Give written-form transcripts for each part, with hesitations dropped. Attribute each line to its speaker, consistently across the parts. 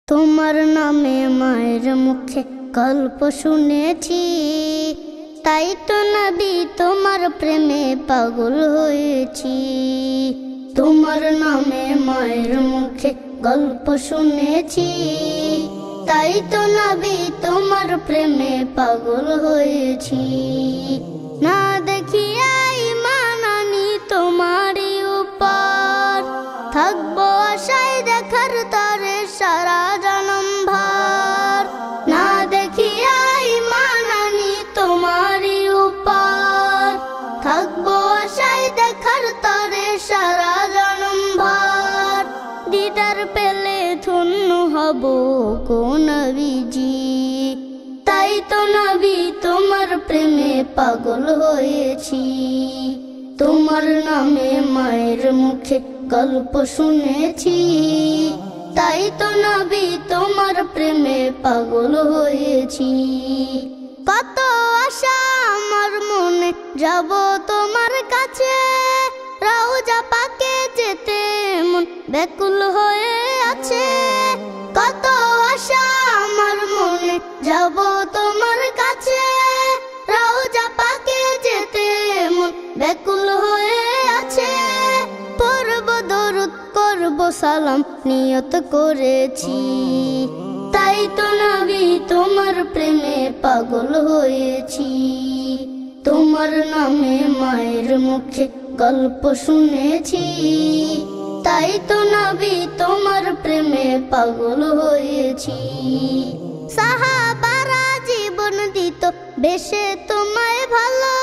Speaker 1: তোমার নামে মায়ের মুখে গল্প শুনেছি, তাই তো নবী তোমার প্রেমে পাগল হয়েছি। তোমার নামে মায়ের মুখে গল্প শুনেছি, তাই তো নবী তোমার প্রেমে পাগল হয়েছি। না দেখিয়া ঈমান আনি তোমারই উপর, থাকবো আশায় দেখার তরে সারা জনম ভর। না দেখিয়া ঈমান আনি তোমারই উপর, থাকবো আশায় দেখার তরে সারা জনম ভর। দিদার পেলে ধন্য হব গো নবীজি, তাই তো নবী তোমার প্রেমে পাগল হয়েছি। তোমার নামে মায়ের মুখে গল্প শুনেছি, তাই তো নবী তোমার প্রেমে পাগল হয়েছি। কত আশা আমার মনে যাব তোমার কাছে, রওজা পাকে যেতে মন ব্যাকুল হয়ে আছে। কত আশা আমার মনে যাব তোমার কাছে, রওজা পাকে যেতে মন ব্যাকুল হয়ে আছে। পড়ব দরুদ করব সালাম নিয়ত করেছি, তাই তো নবী তোমার প্রেমে পাগল হয়েছি। তোমার নামে মায়ের মুখে গল্প শুনেছি, তাই তো নবী তোমার প্রেমে পাগল হয়েছি। সাহাবারা জীবন দিত বেশে তোমায় ভালো,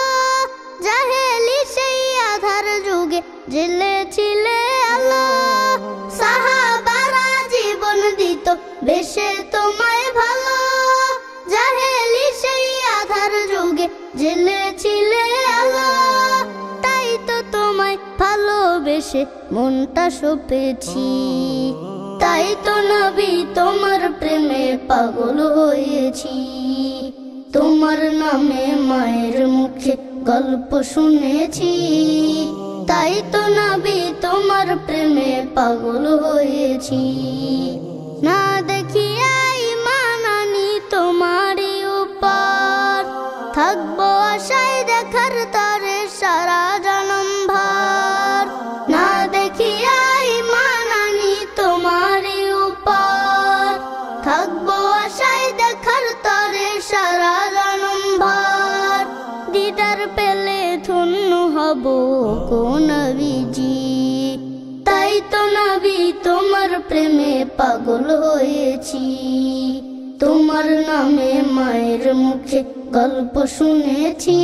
Speaker 1: জাহেলি সেই আধার যুগে জ্বেলেছিলে আলো। সাহাবারা জীবন দিত বেশে তোমায় ভালো, জাহেলি সেই আধার যুগে জ্বেলেছিলে আলো। তাই তো তোমায় ভালোবেসে মনটা সঁপেছি, তাই তো নবী তোমার প্রেমে পাগল হয়েছি। তোমার নামে মায়ের মুখে গল্প শুনেছি, তাই তো নবী তোমার প্রেমে পাগল হয়েছি। না দেখিয়া ঈমান আনি তোমারই উপর, থাকবো আশায় দেখার তরে সারা জনম ভর। না দেখিয়া ঈমান আনি তোমারই উপর, থাকবো আশায় দেখার তরে সারা জনম ভর। দিদার পেলে ধন্য হব গো নবীজি, তাই তো নবী তোমার প্রেমে পাগল হয়েছি। তোমার নামে মায়ের মুখে গল্প শুনেছি,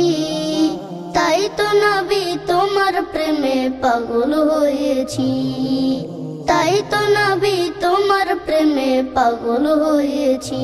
Speaker 1: তাই তো নবী তোমার প্রেমে পাগল হয়েছি। তাই তো নবী তোমার প্রেমে পাগল হয়েছি।